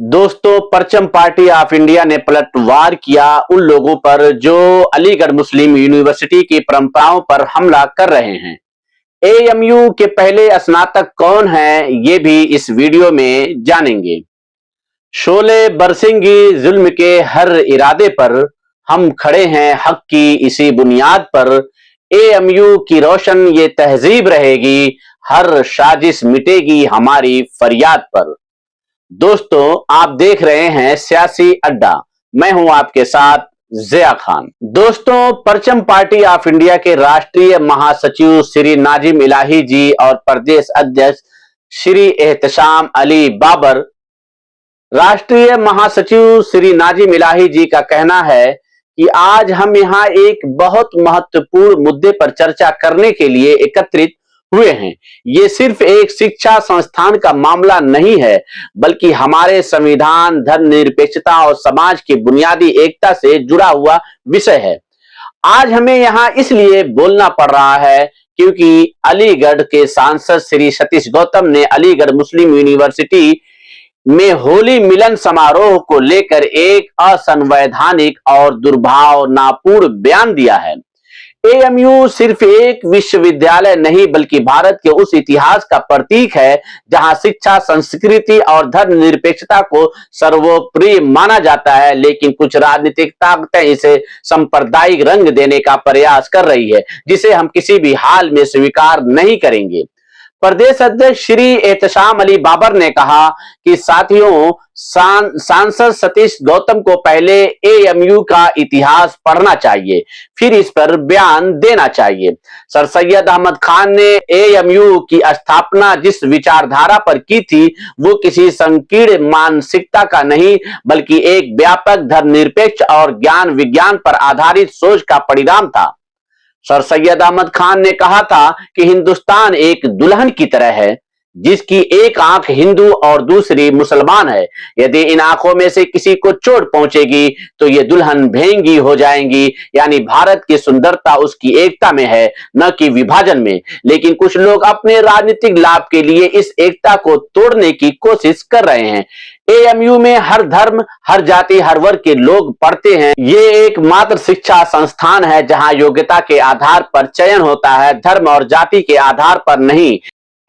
दोस्तों, परचम party of India ने पलटवार किया उन लोगों पर जो अलीगढ़ मुस्लिम यूनिवर्सिटी की परंपराओं पर हमला कर रहे हैं। एएमयू के पहले स्नातक कौन हैं, ये भी इस वीडियो में जानेंगे। शोले बरसेंगी जुल्म के हर इरादे पर, हम खड़े हैं हक की इसी बुनियाद पर। एएमयू की रोशन ये तहजीब रहेगी, हर साजिश मिटेगी हमारी फरियाद पर। दोस्तों, आप देख रहे हैं सियासी अड्डा। मैं हूं आपके साथ जिया खान। दोस्तों, परचम पार्टी ऑफ इंडिया के राष्ट्रीय महासचिव श्री नाजिम इलाही जी और प्रदेश अध्यक्ष श्री एहतशाम अली बाबर, राष्ट्रीय महासचिव श्री नाजिम इलाही जी का कहना है कि आज हम यहां एक बहुत महत्वपूर्ण मुद्दे पर चर्चा करने के लिए एकत्रित हुए हैं। ये सिर्फ एक शिक्षा संस्थान का मामला नहीं है, बल्कि हमारे संविधान, धर्मनिरपेक्षता और समाज की बुनियादी एकता से जुड़ा हुआ विषय है। आज हमें यहां इसलिए बोलना पड़ रहा है क्योंकि अलीगढ़ के सांसद श्री सतीश गौतम ने अलीगढ़ मुस्लिम यूनिवर्सिटी में होली मिलन समारोह को लेकर एक असंवैधानिक और दुर्भावनापूर्ण बयान दिया है। एएमयू सिर्फ एक विश्वविद्यालय नहीं, बल्कि भारत के उस इतिहास का प्रतीक है जहां शिक्षा, संस्कृति और धर्मनिरपेक्षता को सर्वोपरि माना जाता है। लेकिन कुछ राजनीतिक ताकतें इसे सांप्रदायिक रंग देने का प्रयास कर रही है, जिसे हम किसी भी हाल में स्वीकार नहीं करेंगे। प्रदेश अध्यक्ष श्री एहतशाम अली बाबर ने कहा कि साथियों, सांसद सतीश गौतम को पहले एएमयू का इतिहास पढ़ना चाहिए, फिर इस पर बयान देना चाहिए। सर सैयद अहमद खान ने एएमयू की स्थापना जिस विचारधारा पर की थी, वो किसी संकीर्ण मानसिकता का नहीं, बल्कि एक व्यापक, धर्मनिरपेक्ष और ज्ञान विज्ञान पर आधारित सोच का परिणाम था। सर सैयद अहमद खान ने कहा था कि हिंदुस्तान एक दुल्हन की तरह है, जिसकी एक आंख हिंदू और दूसरी मुसलमान है। यदि इन आंखों में से किसी को चोट पहुंचेगी तो ये दुल्हन भेंगी हो जाएंगी। यानी भारत की सुंदरता उसकी एकता में है, न कि विभाजन में। लेकिन कुछ लोग अपने राजनीतिक लाभ के लिए इस एकता को तोड़ने की कोशिश कर रहे हैं। एएमयू में हर धर्म, हर जाति, हर वर्ग के लोग पढ़ते हैं। ये एकमात्र शिक्षा संस्थान है जहां योग्यता के आधार पर चयन होता है, धर्म और जाति के आधार पर नहीं।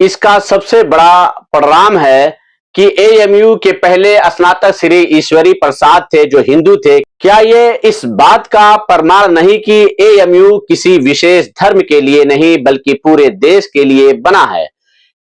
इसका सबसे बड़ा परिणाम है कि एएमयू के पहले स्नातक श्री ईश्वरी प्रसाद थे, जो हिंदू थे। क्या ये इस बात का प्रमाण नहीं कि एएमयू किसी विशेष धर्म के लिए नहीं, बल्कि पूरे देश के लिए बना है?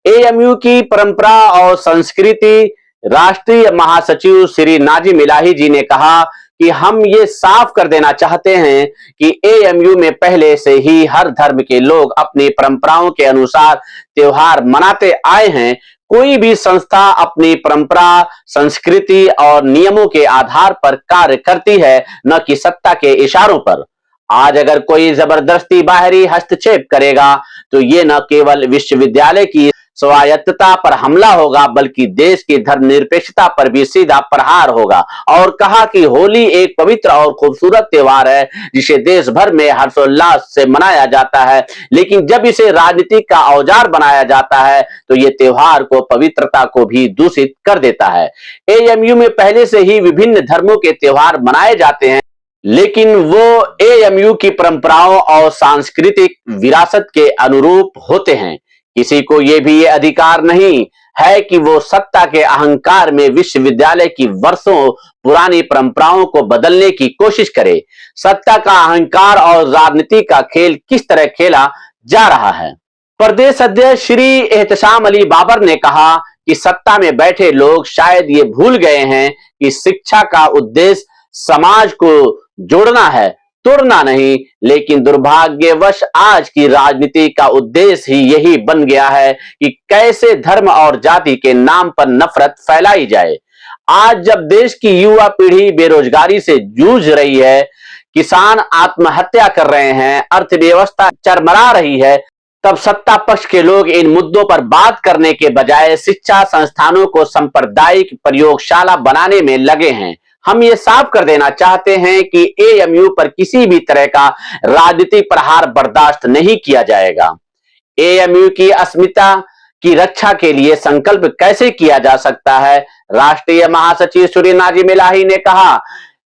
एएमयू की परंपरा और संस्कृति। राष्ट्रीय महासचिव श्री नाजिम इलाही जी ने कहा कि हम ये साफ कर देना चाहते हैं कि एएमयू में पहले से ही हर धर्म के लोग अपनी परंपराओं के अनुसार त्योहार मनाते आए हैं। कोई भी संस्था अपनी परंपरा, संस्कृति और नियमों के आधार पर कार्य करती है, न कि सत्ता के इशारों पर। आज अगर कोई जबरदस्ती बाहरी हस्तक्षेप करेगा तो ये न केवल विश्वविद्यालय की स्वायत्तता पर हमला होगा, बल्कि देश की धर्मनिरपेक्षता पर भी सीधा प्रहार होगा। और कहा कि होली एक पवित्र और खूबसूरत त्योहार है, जिसे देश भर में हर्षोल्लास से मनाया जाता है। लेकिन जब इसे राजनीति का औजार बनाया जाता है तो ये त्योहार को, पवित्रता को भी दूषित कर देता है। एएमयू में पहले से ही विभिन्न धर्मों के त्योहार मनाए जाते हैं, लेकिन वो एएमयू की परंपराओं और सांस्कृतिक विरासत के अनुरूप होते हैं। किसी को ये भी ये अधिकार नहीं है कि वो सत्ता के अहंकार में विश्वविद्यालय की वर्षों पुरानी परंपराओं को बदलने की कोशिश करे। सत्ता का अहंकार और राजनीति का खेल किस तरह खेला जा रहा है? प्रदेश अध्यक्ष श्री एहतशाम अली बाबर ने कहा कि सत्ता में बैठे लोग शायद ये भूल गए हैं कि शिक्षा का उद्देश्य समाज को जोड़ना है, तोड़ना नहीं। लेकिन दुर्भाग्यवश आज की राजनीति का उद्देश्य ही यही बन गया है कि कैसे धर्म और जाति के नाम पर नफरत फैलाई जाए। आज जब देश की युवा पीढ़ी बेरोजगारी से जूझ रही है, किसान आत्महत्या कर रहे हैं, अर्थव्यवस्था चरमरा रही है, तब सत्ता पक्ष के लोग इन मुद्दों पर बात करने के बजाय शिक्षा संस्थानों को सांप्रदायिक प्रयोगशाला बनाने में लगे हैं। हम ये साफ कर देना चाहते हैं कि एएमयू पर किसी भी तरह का राजनीतिक प्रहार बर्दाश्त नहीं किया जाएगा। एएमयू की अस्मिता की रक्षा के लिए संकल्प कैसे किया जा सकता है? राष्ट्रीय महासचिव श्री नाजिम इलाही ने कहा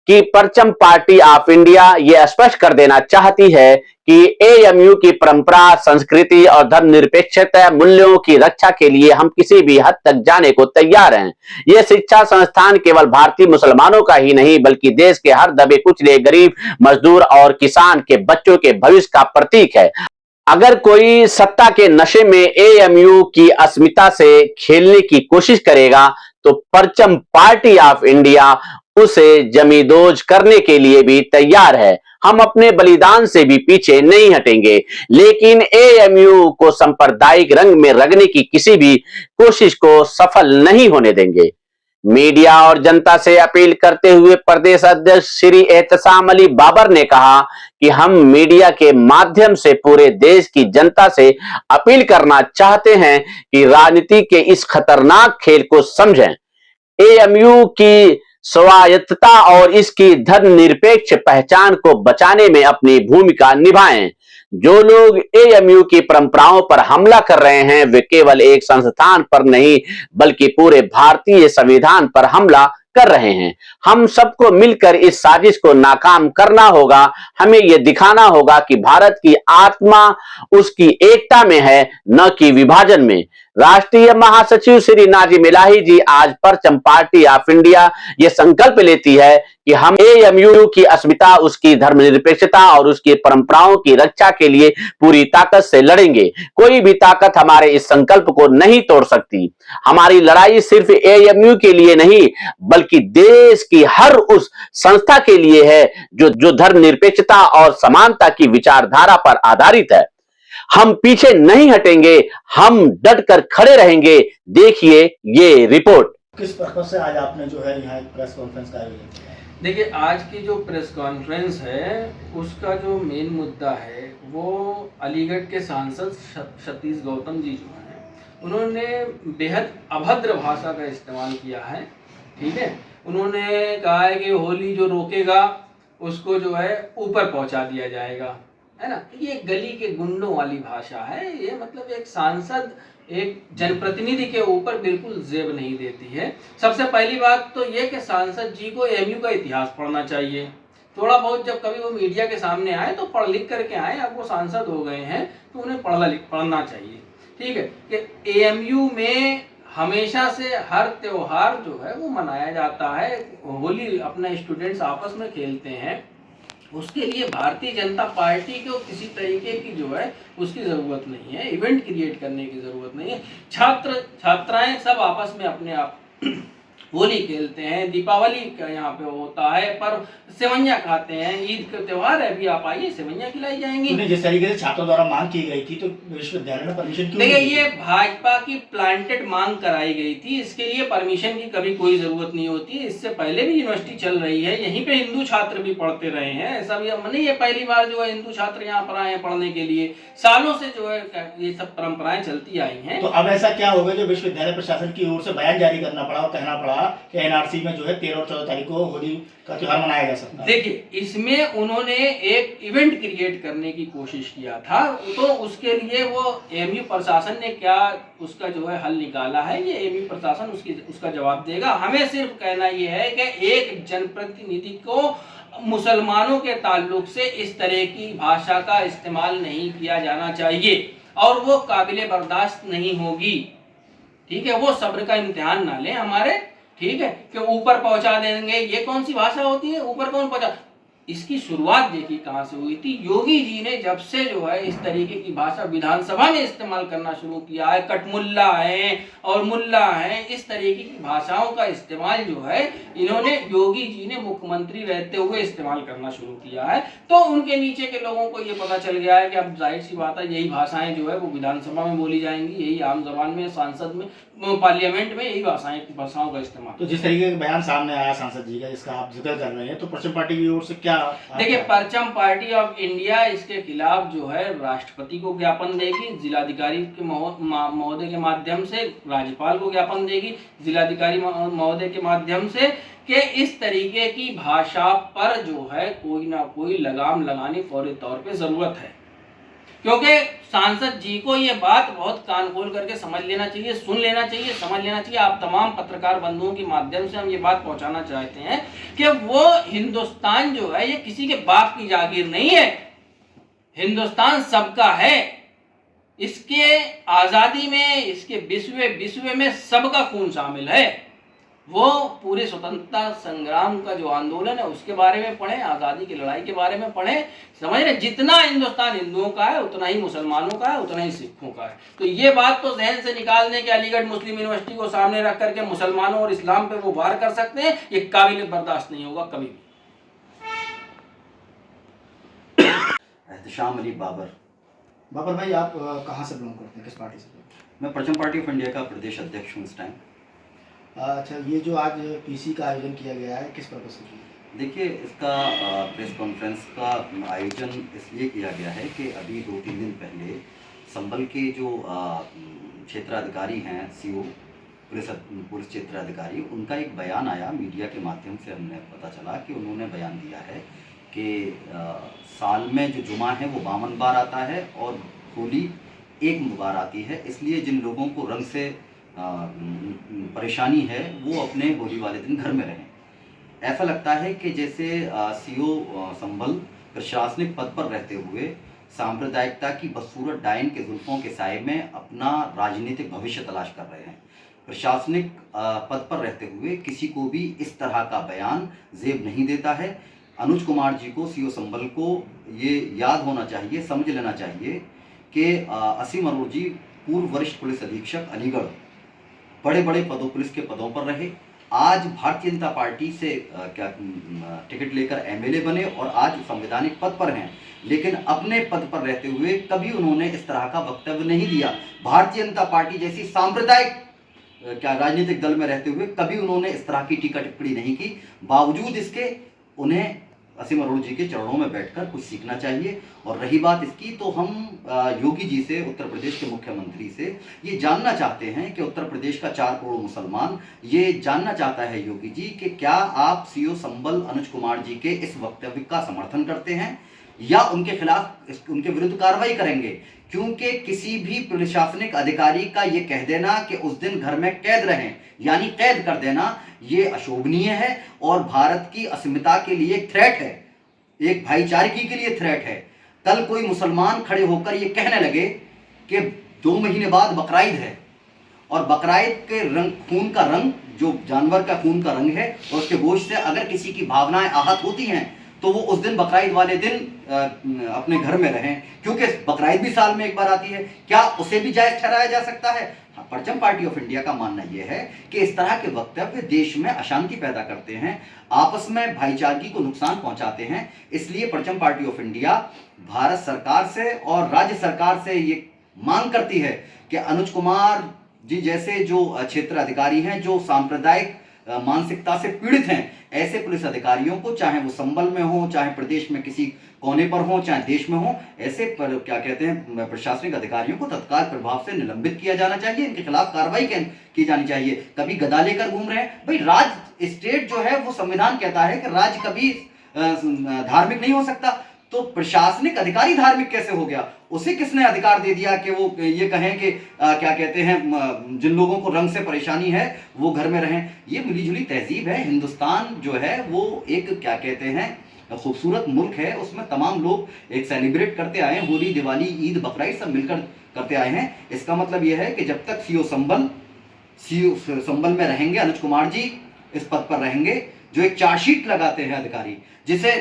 कि परचम पार्टी ऑफ इंडिया ये स्पष्ट कर देना चाहती है कि एएमयू की परंपरा, संस्कृति और धर्मनिरपेक्षता मूल्यों की रक्षा के लिए हम किसी भी हद तक जाने को तैयार हैं। यह शिक्षा संस्थान केवल भारतीय मुसलमानों का ही नहीं बल्कि देश के हर दबे कुचले गरीब, मजदूर और किसान के बच्चों के भविष्य का प्रतीक है। अगर कोई सत्ता के नशे में एएमयू की अस्मिता से खेलने की कोशिश करेगा तो परचम पार्टी ऑफ इंडिया उसे जमींदोज करने के लिए भी तैयार है। हम अपने बलिदान से भी पीछे नहीं हटेंगे, लेकिन एएमयू को सांप्रदायिक रंग में रंगने की किसी भी कोशिश को सफल नहीं होने देंगे। मीडिया और जनता से अपील करते हुए प्रदेश अध्यक्ष श्री एहतसाम अली बाबर ने कहा कि हम मीडिया के माध्यम से पूरे देश की जनता से अपील करना चाहते हैं कि राजनीति के इस खतरनाक खेल को समझें। एएमयू की स्वायत्तता और इसकी धर्मनिरपेक्ष पहचान को बचाने में अपनी भूमिका निभाएं। जो लोग एएमयू की परंपराओं पर हमला कर रहे हैं वे केवल एक संस्थान पर नहीं बल्कि पूरे भारतीय संविधान पर हमला कर रहे हैं। हम सबको मिलकर इस साजिश को नाकाम करना होगा। हमें यह दिखाना होगा कि भारत की आत्मा उसकी एकता में है, न कि विभाजन में। राष्ट्रीय महासचिव श्री नाजिम इलाही जी आज परचम पार्टी ऑफ इंडिया ये संकल्प लेती है कि हम एएमयू की अस्मिता, उसकी धर्मनिरपेक्षता और उसकी परंपराओं की रक्षा के लिए पूरी ताकत से लड़ेंगे। कोई भी ताकत हमारे इस संकल्प को नहीं तोड़ सकती। हमारी लड़ाई सिर्फ एएमयू के लिए नहीं बल्कि देश की हर उस संस्था के लिए है जो धर्मनिरपेक्षता और समानता की विचारधारा पर आधारित है। हम पीछे नहीं हटेंगे, हम डट कर खड़े रहेंगे। देखिए ये रिपोर्ट। किस पर्पस से आज आपने जो है यहाँ एक प्रेस कॉन्फ्रेंस का आयोजन किया? देखिए, आज की जो प्रेस कॉन्फ्रेंस है उसका जो मेन मुद्दा है वो अलीगढ़ के सांसद सतीश गौतम जी जो हैं उन्होंने बेहद अभद्र भाषा का इस्तेमाल किया है। ठीक है, उन्होंने कहा है कि होली जो रोकेगा उसको जो है ऊपर पहुंचा दिया जाएगा, है ना। ये गली के गुंडों वाली भाषा है। ये मतलब एक सांसद एक जनप्रतिनिधि के ऊपर बिल्कुल जेब नहीं देती है। सबसे पहली बात तो ये कि सांसद जी को एएमयू का इतिहास पढ़ना चाहिए। थोड़ा बहुत जब कभी वो मीडिया के सामने आए तो पढ़ लिख करके आए। अब वो सांसद हो गए हैं तो उन्हें पढ़ना चाहिए। ठीक है, कि एएमयू में हमेशा से हर त्योहार जो है वो मनाया जाता है। होली अपना स्टूडेंट्स आपस में खेलते हैं, उसके लिए भारतीय जनता पार्टी को किसी तरीके की जो है उसकी ज़रूरत नहीं है, इवेंट क्रिएट करने की ज़रूरत नहीं है। छात्र छात्राएं सब आपस में अपने आप होली खेलते हैं, दीपावली का यहाँ पे होता है, पर सेवैयाँ खाते हैं, ईद का त्यौहार है, अभी आप आइए सेवैयाँ खिलाई जाएंगी। जिस तरीके से छात्रों द्वारा मांग की गई थी तो विश्वविद्यालय ने परमिशन क्यों? देखिए, ये भाजपा की प्लांटेड मांग कराई गई थी। इसके लिए परमिशन की कभी कोई जरूरत नहीं होती। इससे पहले भी यूनिवर्सिटी चल रही है, यहीं पे हिंदू छात्र भी पढ़ते रहे हैं। ऐसा भी नहीं है पहली बार जो है हिंदू छात्र यहाँ पर आए हैं पढ़ने के लिए। सालों से जो है ये सब परंपराएं चलती आई हैं। तो अब ऐसा क्या होगा जो विश्वविद्यालय प्रशासन की ओर से बयान जारी करना पड़ा और कहना पड़ा कि एनआरसी में जो है 13 और 14 तारीख को होली का त्योहार मनाया जा सकता है? देखिए, इसमें उन्होंने एक इवेंट क्रिएट करने की कोशिश किया था, तो उसके लिए वो एएमयू प्रशासन ने क्या उसका जो है हल निकाला है, ये एएमयू प्रशासन उसका जवाब देगा। हमें सिर्फ कहना ये है कि एक जनप्रतिनिधि को मुसलमानों के ताल्लुक से इस तरह की भाषा का इस्तेमाल नहीं किया जाना चाहिए और वो काबिले बर्दाश्त नहीं होगी। ठीक है, वो सब्र का इम्तिहान ना लें हमारे। ठीक है, कि ऊपर पहुंचा देंगे, ये कौन सी भाषा होती है, ऊपर कौन पहुंचा। इसकी शुरुआत देखिए कहां से हुई थी। योगी जी ने जब से जो है इस तरीके की भाषा विधानसभा में इस्तेमाल करना शुरू किया है, कटमुल्ला है और मुल्ला है, इस तरीके की भाषाओं का इस्तेमाल जो है इन्होंने योगी जी ने मुख्यमंत्री रहते हुए इस्तेमाल करना शुरू किया है। तो उनके नीचे के लोगों को ये पता चल गया है कि अब जाहिर सी बात है यही भाषाएं जो है वो विधानसभा में बोली जाएंगी, यही आम जबान में, सांसद में, पार्लियामेंट में यही भाषाओं का इस्तेमाल। तो जिस तरीके का बयान सामने आया सांसद जी का, जिसका आप जिक्र कर रहे हैं, तो परचम पार्टी की ओर से क्या? देखिए, परचम पार्टी ऑफ इंडिया इसके खिलाफ जो है राष्ट्रपति को ज्ञापन देगी, जिलाधिकारी के महोदय के माध्यम से राज्यपाल को ज्ञापन देगी, जिलाधिकारी महोदय के माध्यम से, कि इस तरीके की भाषा पर जो है कोई ना कोई लगाम लगाने फौरी तौर पे जरूरत है। क्योंकि सांसद जी को ये बात बहुत कान खोल करके समझ लेना चाहिए, सुन लेना चाहिए, समझ लेना चाहिए। आप तमाम पत्रकार बंधुओं के माध्यम से हम ये बात पहुंचाना चाहते हैं कि वो हिंदुस्तान जो है ये किसी के बाप की जागीर नहीं है, हिंदुस्तान सबका है। इसके आज़ादी में, इसके विश्व में सबका खून शामिल है। वो पूरे स्वतंत्रता संग्राम का जो आंदोलन है उसके बारे में पढ़ें, आज़ादी की लड़ाई के बारे में पढ़ें, समझ रहे। जितना हिंदुस्तान हिंदुओं का है उतना ही मुसलमानों का है, उतना ही सिखों का है। तो ये बात तो जहन से निकाल दें कि अलीगढ़ मुस्लिम यूनिवर्सिटी को सामने रख करके मुसलमानों और इस्लाम पे वो वार कर सकते हैं, ये काबिल बर्दाश्त नहीं होगा कभी भी। एहतशाम अली बाबर। बाबर भाई, आप कहाँ से बिलोंग करते हैं, किस पार्टी से? मैं परचम पार्टी ऑफ इंडिया का प्रदेश अध्यक्ष हूँ इस टाइम। अच्छा, ये जो आज पीसी का आयोजन किया गया है, किस पर्पज से किया? देखिए, इसका प्रेस कॉन्फ्रेंस का आयोजन इसलिए किया गया है कि अभी 2-3 दिन पहले संभल के जो क्षेत्राधिकारी हैं, सीओ पुलिस क्षेत्राधिकारी, उनका एक बयान आया मीडिया के माध्यम से, हमने पता चला कि उन्होंने बयान दिया है कि साल में जो जुमा है वो 52 बार आता है और होली 1 बार आती है। इसलिए जिन लोगों को रंग से परेशानी है वो अपने होली वाले दिन घर में रहें। ऐसा लगता है कि जैसे सीओ संभल प्रशासनिक पद पर रहते हुए सांप्रदायिकता की बदसूरत डायन के जुल्फों के साए में अपना राजनीतिक भविष्य तलाश कर रहे हैं। प्रशासनिक पद पर रहते हुए किसी को भी इस तरह का बयान जेब नहीं देता है। अनुज कुमार जी को, सीओ संभल को ये याद होना चाहिए, समझ लेना चाहिए कि असीम अरोड़ जी पूर्व वरिष्ठ पुलिस अधीक्षक अलीगढ़, बड़े बड़े पुलिस के पदों पर रहे, आज भारतीय जनता पार्टी से टिकट लेकर एमएलए बने और आज संवैधानिक पद पर हैं, लेकिन अपने पद पर रहते हुए कभी उन्होंने इस तरह का वक्तव्य नहीं दिया। भारतीय जनता पार्टी जैसी सांप्रदायिक राजनीतिक दल में रहते हुए कभी उन्होंने इस तरह की टीका टिप्पणी नहीं की। बावजूद इसके उन्हें असीम अरोड़ जी के चरणों में बैठकर कुछ सीखना चाहिए। और रही बात इसकी, तो हम योगी जी से, उत्तर प्रदेश के मुख्यमंत्री से ये जानना चाहते हैं कि उत्तर प्रदेश का 4 करोड़ मुसलमान ये जानना चाहता है योगी जी कि क्या आप सीओ संभल अनुज कुमार जी के इस वक्तव्य का समर्थन करते हैं या उनके खिलाफ, उनके विरुद्ध कार्रवाई करेंगे। क्योंकि किसी भी प्रशासनिक अधिकारी का ये कह देना कि उस दिन घर में कैद रहें, यानी कैद कर देना, ये अशोभनीय है और भारत की अस्मिता के लिए एक थ्रेट है, एक भाईचारगी के लिए थ्रेट है। कल कोई मुसलमान खड़े होकर ये कहने लगे कि 2 महीने बाद बकराईद है और बकराईद के रंग, खून का रंग, जो जानवर का खून का रंग है और उसके गोश्त से अगर किसी की भावनाएं आहत होती हैं तो वो उस दिन बकराईद वाले दिन अपने घर में रहें, क्योंकि बकराईद भी साल में 1 बार आती है। क्या उसे भी जायज ठहराया जा सकता है? परचम पार्टी ऑफ इंडिया का मानना यह है कि इस तरह के वक्तव्य देश में अशांति पैदा करते हैं, आपस में भाईचारगी को नुकसान पहुंचाते हैं। इसलिए परचम पार्टी ऑफ इंडिया भारत सरकार से और राज्य सरकार से ये मांग करती है कि अनुज कुमार जी जैसे जो क्षेत्र अधिकारी हैं, जो सांप्रदायिक मानसिकता से पीड़ित हैं, ऐसे पुलिस अधिकारियों को, चाहे वो संभल में हो, चाहे प्रदेश में किसी कोने पर हो, चाहे देश में हो, ऐसे पर प्रशासनिक अधिकारियों को तत्काल प्रभाव से निलंबित किया जाना चाहिए, इनके खिलाफ कार्रवाई की जानी चाहिए। कभी गदा लेकर घूम रहे हैं भाई, राज्य स्टेट जो है वो संविधान कहता है कि राज्य कभी धार्मिक नहीं हो सकता, तो प्रशासनिक अधिकारी धार्मिक कैसे हो गया? उसे किसने अधिकार दे दिया कि वो ये कहें कि जिन लोगों को रंग से परेशानी है वो घर में रहें? ये मिलीजुली तहजीब है। हिंदुस्तान जो है वो एक खूबसूरत मुल्क है, उसमें तमाम लोग एक सेलिब्रेट करते आए हैं, होली, दिवाली, ईद, बकरीद सब मिलकर करते आए हैं। इसका मतलब यह है कि जब तक सीओ संभल में रहेंगे, अनुज कुमार जी इस पद पर रहेंगे, जो एक चार्जशीट लगाते हैं अधिकारी, जिसे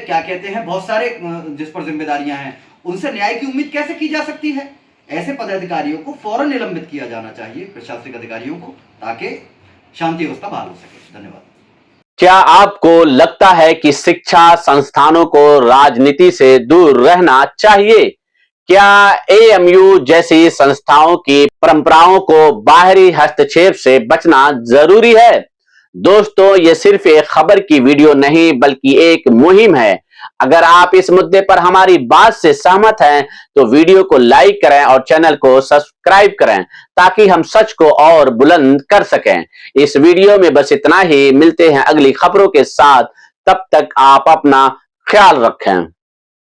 बहुत सारे जिस पर जिम्मेदारियां हैं, उनसे न्याय की उम्मीद कैसे की जा सकती है? ऐसे पदाधिकारियों को फौरन निलंबित किया जाना चाहिए, प्रशासनिक अधिकारियों को, ताकि शांति व्यवस्था बहाल हो सके। धन्यवाद। क्या आपको लगता है कि शिक्षा संस्थानों को राजनीति से दूर रहना चाहिए? क्या एएमयू जैसी संस्थाओं की परंपराओं को बाहरी हस्तक्षेप से बचना जरूरी है? दोस्तों, ये सिर्फ एक खबर की वीडियो नहीं बल्कि एक मुहिम है। अगर आप इस मुद्दे पर हमारी बात से सहमत हैं तो वीडियो को लाइक करें और चैनल को सब्सक्राइब करें ताकि हम सच को और बुलंद कर सकें। इस वीडियो में बस इतना ही। मिलते हैं अगली खबरों के साथ, तब तक आप अपना ख्याल रखें।